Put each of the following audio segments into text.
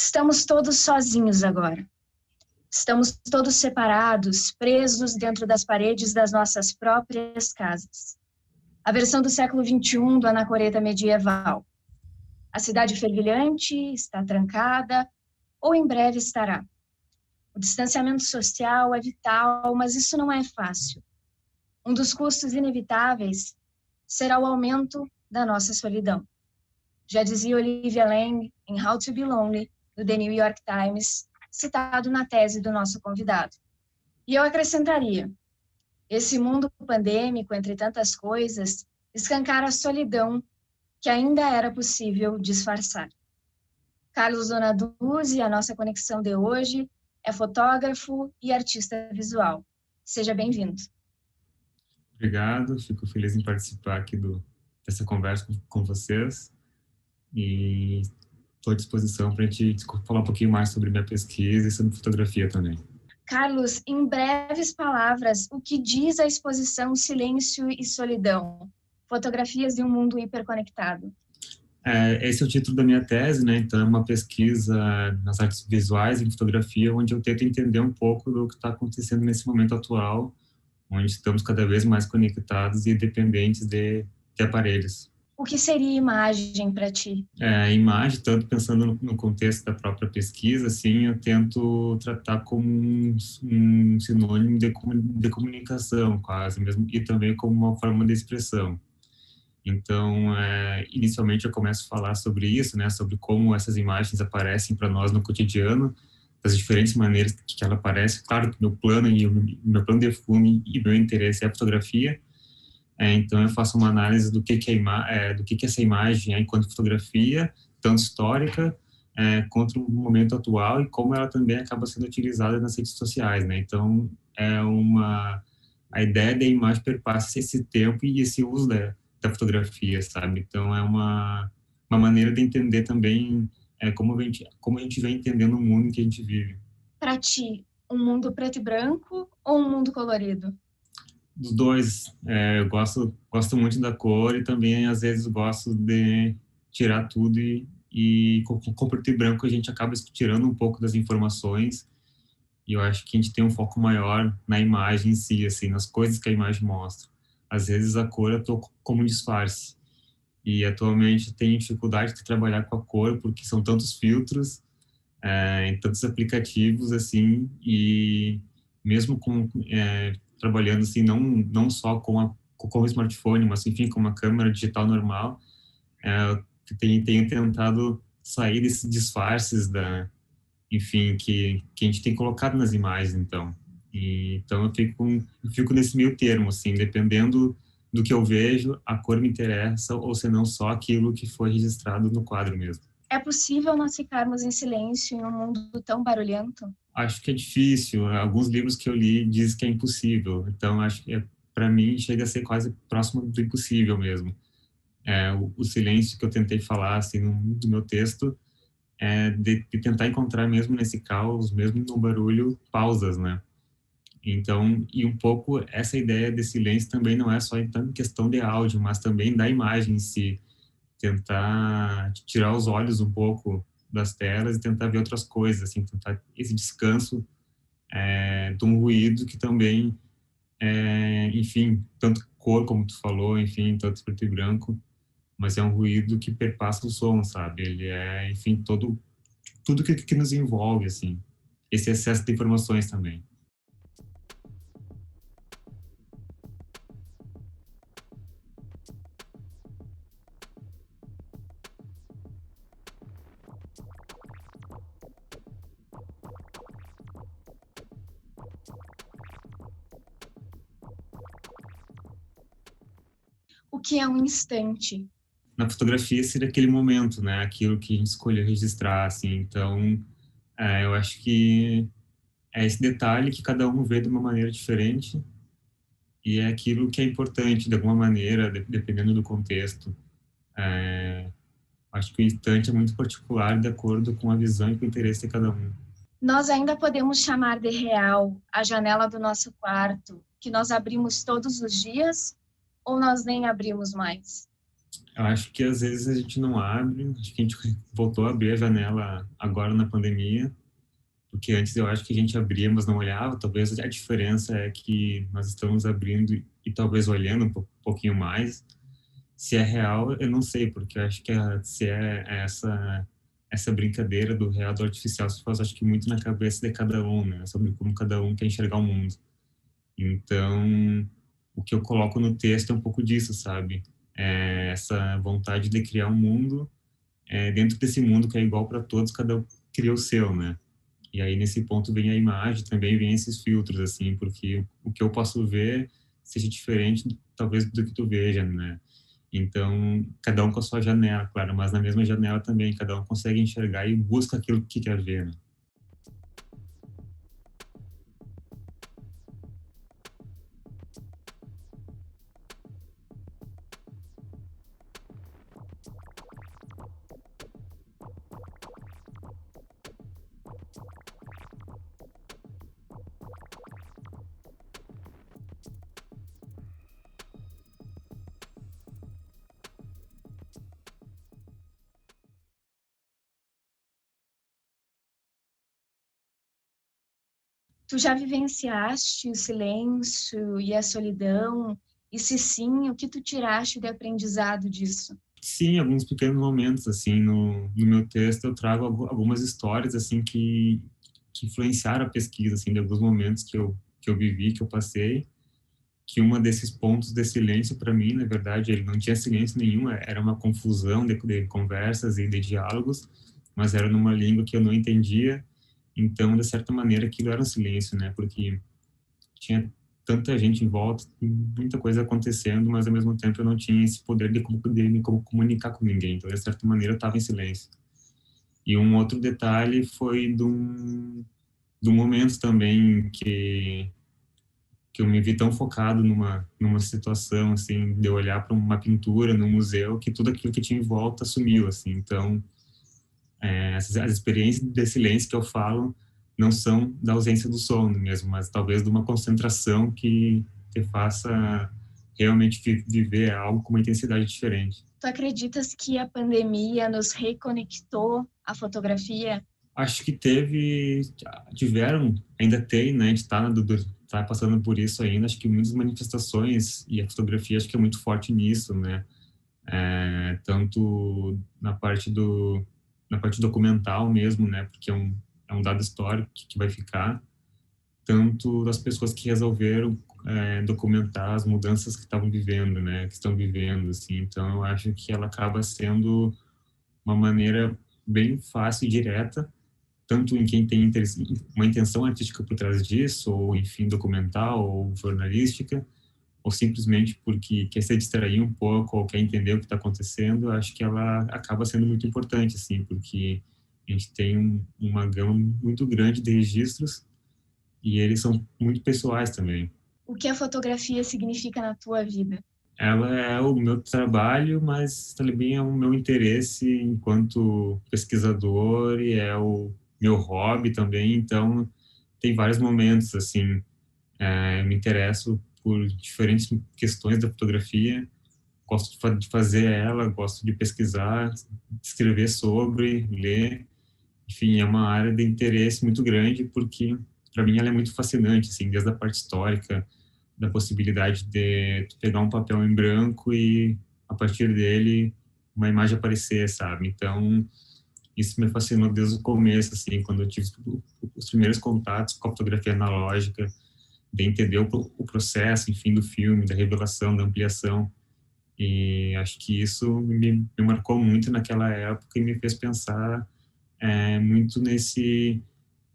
Estamos todos sozinhos agora. Estamos todos separados, presos dentro das paredes das nossas próprias casas. A versão do século XXI do anacoreta medieval. A cidade fervilhante está trancada, ou em breve estará. O distanciamento social é vital, mas isso não é fácil. Um dos custos inevitáveis será o aumento da nossa solidão. Já dizia Olivia Lang em How to Be Lonely, do The New York Times, citado na tese do nosso convidado. E eu acrescentaria, esse mundo pandêmico, entre tantas coisas, escancara a solidão que ainda era possível disfarçar. Carlos Donaduzzi, a nossa conexão de hoje, é fotógrafo e artista visual. Seja bem-vindo. Obrigado, fico feliz em participar aqui dessa conversa com vocês e estou à disposição para a gente falar um pouquinho mais sobre minha pesquisa e sobre fotografia também. Carlos, em breves palavras, o que diz a exposição Silêncio e Solidão? Fotografias de um mundo hiperconectado. Esse é o título da minha tese, né? Então é uma pesquisa nas artes visuais, em fotografia, onde eu tento entender um pouco do que está acontecendo nesse momento atual, onde estamos cada vez mais conectados e dependentes de aparelhos. O que seria imagem para ti? Imagem, tanto pensando no contexto da própria pesquisa, assim, eu tento tratar como um sinônimo de comunicação, quase mesmo, e também como uma forma de expressão. Então, inicialmente eu começo a falar sobre isso, né, sobre como essas imagens aparecem para nós no cotidiano, das diferentes maneiras que ela aparece. Claro que meu plano de fundo e meu interesse é a fotografia. Então eu faço uma análise do que essa imagem é enquanto fotografia, tanto histórica quanto no momento atual, e como ela também acaba sendo utilizada nas redes sociais, né? Então a ideia da imagem perpassa esse tempo e esse uso da fotografia, sabe? Então é uma maneira de entender também como a gente vem entendendo o mundo em que a gente vive. Para ti, um mundo preto e branco ou um mundo colorido? Dos dois. Eu gosto muito da cor e também às vezes gosto de tirar tudo e com preto e branco a gente acaba tirando um pouco das informações, e eu acho que a gente tem um foco maior na imagem em si, assim, nas coisas que a imagem mostra. Às vezes a cor eu tô como um disfarce, e atualmente tenho dificuldade de trabalhar com a cor porque são tantos filtros em tantos aplicativos, assim, e mesmo trabalhando assim, não só com o smartphone, mas enfim, com uma câmera digital normal, eu tenho tentado sair desses disfarces enfim, que a gente tem colocado nas imagens, então. Então eu fico nesse meio termo, assim, dependendo do que eu vejo, a cor me interessa, ou se não só aquilo que foi registrado no quadro mesmo. É possível nós ficarmos em silêncio em um mundo tão barulhento? Acho que é difícil. Alguns livros que eu li dizem que é impossível. Então, acho que para mim chega a ser quase próximo do impossível mesmo. O silêncio que eu tentei falar assim no meu texto é de tentar encontrar mesmo nesse caos, mesmo no barulho, pausas, né? Então, e um pouco essa ideia de silêncio também não é só então questão de áudio, mas também da imagem em si. Tentar tirar os olhos um pouco das telas e tentar ver outras coisas, assim, tentar esse descanso de um ruído que também, enfim, tanto cor como tu falou, enfim, tanto preto e branco, mas é um ruído que perpassa o som, sabe? Ele enfim, tudo que nos envolve, assim, esse excesso de informações também. O que é um instante? Na fotografia seria aquele momento, né? Aquilo que a gente escolheu registrar, assim. Então, eu acho que é esse detalhe que cada um vê de uma maneira diferente, e é aquilo que é importante de alguma maneira, dependendo do contexto. Acho que o instante é muito particular de acordo com a visão e com o interesse de cada um. Nós ainda podemos chamar de real a janela do nosso quarto, que nós abrimos todos os dias, ou nós nem abrimos mais? Eu acho que às vezes a gente não abre, acho que a gente voltou a abrir a janela agora na pandemia, porque antes eu acho que a gente abria, mas não olhava. Talvez a diferença é que nós estamos abrindo e talvez olhando pouquinho mais. Se é real, eu não sei, porque eu acho que se é essa brincadeira do real do artificial se faz, acho que muito na cabeça de cada um, né? Sobre como cada um quer enxergar o mundo. Então, o que eu coloco no texto é um pouco disso, sabe? Essa vontade de criar um mundo, dentro desse mundo que é igual para todos, cada um cria o seu, né? E aí, nesse ponto, vem a imagem, também vem esses filtros, assim, porque o que eu posso ver seja diferente, talvez, do que tu veja, né? Então, cada um com a sua janela, claro, mas na mesma janela também, cada um consegue enxergar e busca aquilo que quer ver, né? Tu já vivenciaste o silêncio e a solidão? E se sim, o que tu tiraste de aprendizado disso? Sim, alguns pequenos momentos, assim, no meu texto eu trago algumas histórias, assim, que influenciaram a pesquisa, assim, de alguns momentos que eu vivi, que eu passei, que uma desses pontos de silêncio, para mim, na verdade, ele não tinha silêncio nenhum, era uma confusão de conversas e de diálogos, mas era numa língua que eu não entendia, então, de certa maneira, aquilo era um silêncio, né, porque tinha tanta gente em volta, muita coisa acontecendo, mas ao mesmo tempo eu não tinha esse poder de me comunicar com ninguém, então, de certa maneira, eu estava em silêncio. E um outro detalhe foi de um momento também que eu me vi tão focado numa situação, assim, de olhar para uma pintura no museu, que tudo aquilo que tinha em volta sumiu, assim. Então, as experiências de silêncio que eu falo não são da ausência do som mesmo, mas talvez de uma concentração que te faça realmente viver algo com uma intensidade diferente. Tu acreditas que a pandemia nos reconectou à fotografia? Acho que tiveram, ainda tem, né? A gente tá passando por isso ainda. Acho que muitas manifestações e a fotografia acho que é muito forte nisso, né? Tanto na parte documental mesmo, né? Porque é um dado histórico que vai ficar, tanto das pessoas que resolveram documentar as mudanças que estavam vivendo, né? Que estão vivendo, assim. Então, eu acho que ela acaba sendo uma maneira bem fácil e direta, tanto em quem tem interesse, uma intenção artística por trás disso, ou enfim, documental ou jornalística, ou simplesmente porque quer se distrair um pouco ou quer entender o que está acontecendo. Acho que ela acaba sendo muito importante, assim, porque a gente tem uma gama muito grande de registros e eles são muito pessoais também. O que a fotografia significa na tua vida? Ela é o meu trabalho, mas também é o meu interesse enquanto pesquisador e é o meu hobby também. Então, tem vários momentos, assim, eu me interesso por diferentes questões da fotografia, gosto de fazer ela, gosto de pesquisar, escrever sobre, ler. Enfim, é uma área de interesse muito grande porque, para mim, ela é muito fascinante, assim, desde a parte histórica, da possibilidade de tu pegar um papel em branco e, a partir dele, uma imagem aparecer, sabe? Então, isso me fascinou desde o começo, assim, quando eu tive os primeiros contatos com a fotografia analógica, de entender o processo, enfim, do filme, da revelação, da ampliação. E acho que isso me marcou muito naquela época e me fez pensar muito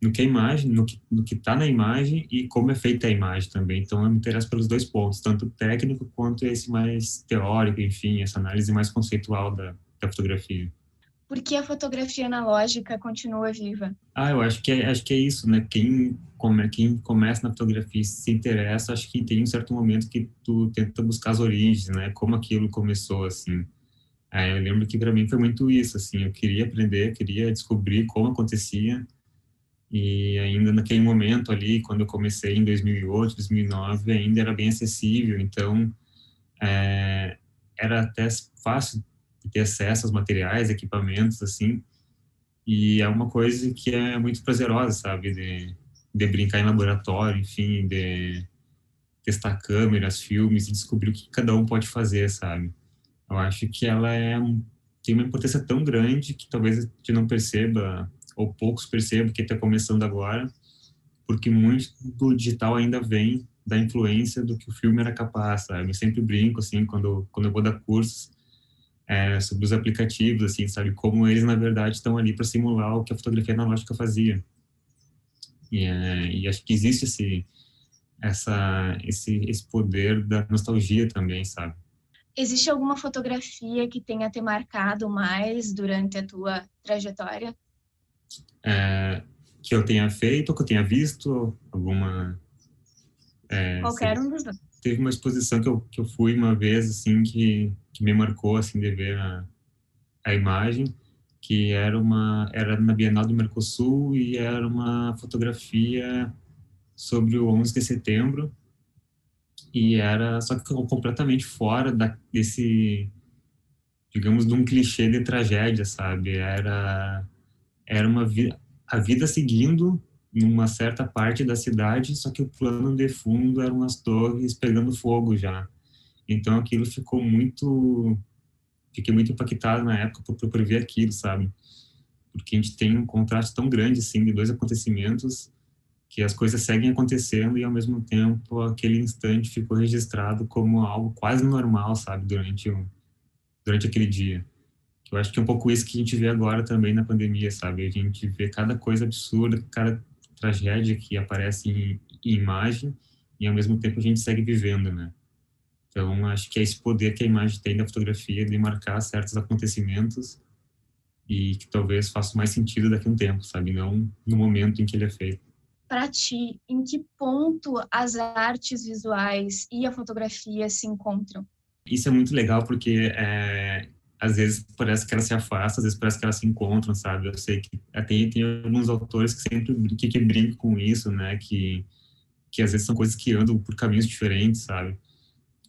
no que é a imagem, no que está na imagem e como é feita a imagem também. Então, eu me interesso pelos dois pontos, tanto o técnico quanto esse mais teórico, enfim, essa análise mais conceitual da fotografia. Por que a fotografia analógica continua viva? Eu acho que é isso, né? Quem começa na fotografia e se interessa, acho que tem um certo momento que tu tenta buscar as origens, né? Como aquilo começou, assim. Eu lembro que para mim foi muito isso, assim. Eu queria aprender, queria descobrir como acontecia. E ainda naquele momento ali, quando eu comecei em 2008, 2009, ainda era bem acessível. Então, era até fácil de ter acesso aos materiais, equipamentos, assim, e é uma coisa que é muito prazerosa, sabe, de brincar em laboratório, enfim, de testar câmeras, filmes e descobrir o que cada um pode fazer, sabe. Eu acho que ela tem uma importância tão grande que talvez a gente não perceba, ou poucos percebam que está começando agora, porque muito do digital ainda vem da influência do que o filme era capaz, sabe? Eu sempre brinco, assim, quando eu vou dar cursos sobre os aplicativos, assim, sabe? Como eles, na verdade, estão ali para simular o que a fotografia analógica fazia. E acho que existe esse poder da nostalgia também, sabe? Existe alguma fotografia que tenha te marcado mais durante a tua trajetória? Que eu tenha feito ou que eu tenha visto alguma... Qualquer um dos dois. Teve uma exposição que eu fui uma vez, assim, que me marcou, assim, de ver a imagem, que era na Bienal do Mercosul e era uma fotografia sobre o 11 de setembro e era só que completamente fora desse, digamos, de um clichê de tragédia, sabe? Era a vida seguindo numa certa parte da cidade, só que o plano de fundo eram as torres pegando fogo já. Então aquilo fiquei muito impactado na época por ver aquilo, sabe? Porque a gente tem um contraste tão grande, assim, de dois acontecimentos que as coisas seguem acontecendo e, ao mesmo tempo, aquele instante ficou registrado como algo quase normal, sabe? Durante aquele dia. Eu acho que é um pouco isso que a gente vê agora também na pandemia, sabe? A gente vê cada coisa absurda, cada tragédia que aparece em imagem e, ao mesmo tempo, a gente segue vivendo, né? Então, acho que é esse poder que a imagem tem da fotografia de marcar certos acontecimentos e que talvez faça mais sentido daqui a um tempo, sabe? Não no momento em que ele é feito. Para ti, em que ponto as artes visuais e a fotografia se encontram? Isso é muito legal porque às vezes parece que elas se afastam, às vezes parece que elas se encontram, sabe? Eu sei que tem alguns autores que sempre que brincam com isso, né? Que às vezes são coisas que andam por caminhos diferentes, sabe?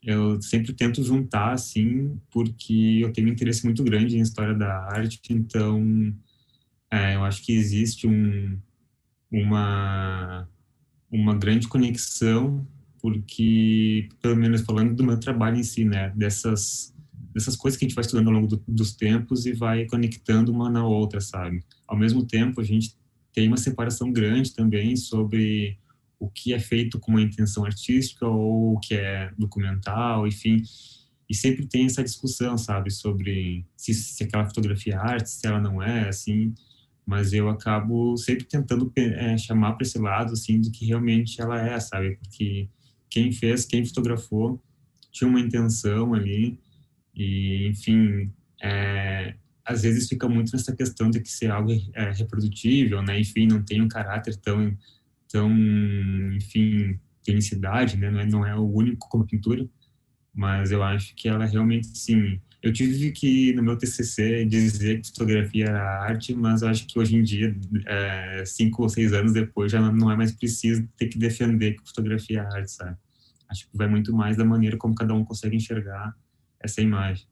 Eu sempre tento juntar, assim, porque eu tenho um interesse muito grande em história da arte, então eu acho que existe uma, uma grande conexão, porque, pelo menos falando do meu trabalho em si, né, dessas coisas que a gente vai estudando ao longo dos tempos e vai conectando uma na outra, sabe? Ao mesmo tempo, a gente tem uma separação grande também sobre o que é feito com uma intenção artística ou o que é documental, enfim, e sempre tem essa discussão, sabe, sobre se aquela fotografia é arte, se ela não é, assim, mas eu acabo sempre tentando chamar para esse lado, assim, do que realmente ela é, sabe, porque quem fotografou tinha uma intenção ali e, enfim, às vezes fica muito nessa questão de que ser algo reprodutível, né, enfim, não tem um caráter tão, enfim, de unicidade, né, não é o único como pintura, mas eu acho que ela realmente, sim. Eu tive que, no meu TCC, dizer que fotografia era arte, mas eu acho que hoje em dia, 5 ou 6 anos depois, já não é mais preciso ter que defender que fotografia é arte, sabe? Acho que vai muito mais da maneira como cada um consegue enxergar essa imagem.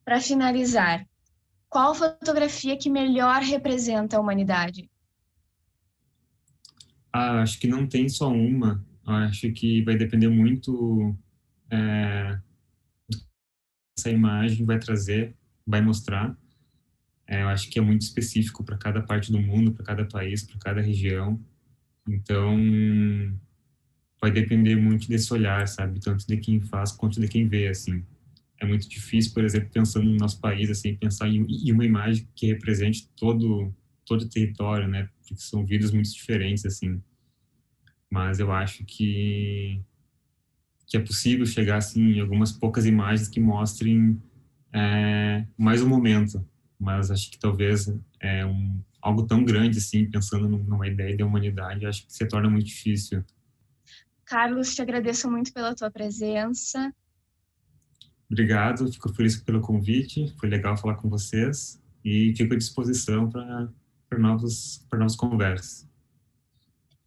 Para finalizar, qual fotografia que melhor representa a humanidade? Acho que não tem só uma. Acho que vai depender muito essa imagem vai trazer, vai mostrar. Eu acho que é muito específico para cada parte do mundo, para cada país, para cada região. Então, vai depender muito desse olhar, sabe? Tanto de quem faz quanto de quem vê, assim. É muito difícil, por exemplo, pensando no nosso país, assim, pensar em uma imagem que represente todo o território, né? Porque são vidas muito diferentes, assim. Mas eu acho que é possível chegar, assim, em algumas poucas imagens que mostrem mais um momento. Mas acho que talvez algo tão grande, assim, pensando numa ideia da humanidade, acho que se torna muito difícil. Carlos, te agradeço muito pela tua presença. Obrigado, fico feliz pelo convite, foi legal falar com vocês e fico à disposição para novas conversas.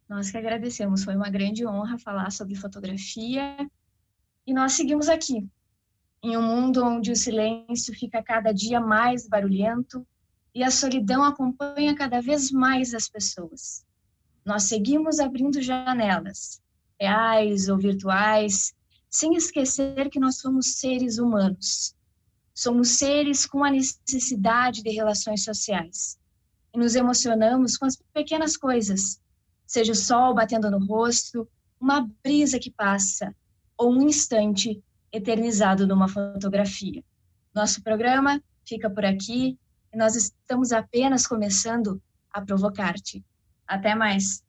Nós que agradecemos, foi uma grande honra falar sobre fotografia e nós seguimos aqui, em um mundo onde o silêncio fica cada dia mais barulhento e a solidão acompanha cada vez mais as pessoas. Nós seguimos abrindo janelas, reais ou virtuais, sem esquecer que nós somos seres humanos. Somos seres com a necessidade de relações sociais. E nos emocionamos com as pequenas coisas, seja o sol batendo no rosto, uma brisa que passa, ou um instante eternizado numa fotografia. Nosso programa fica por aqui e nós estamos apenas começando a provocar-te. Até mais!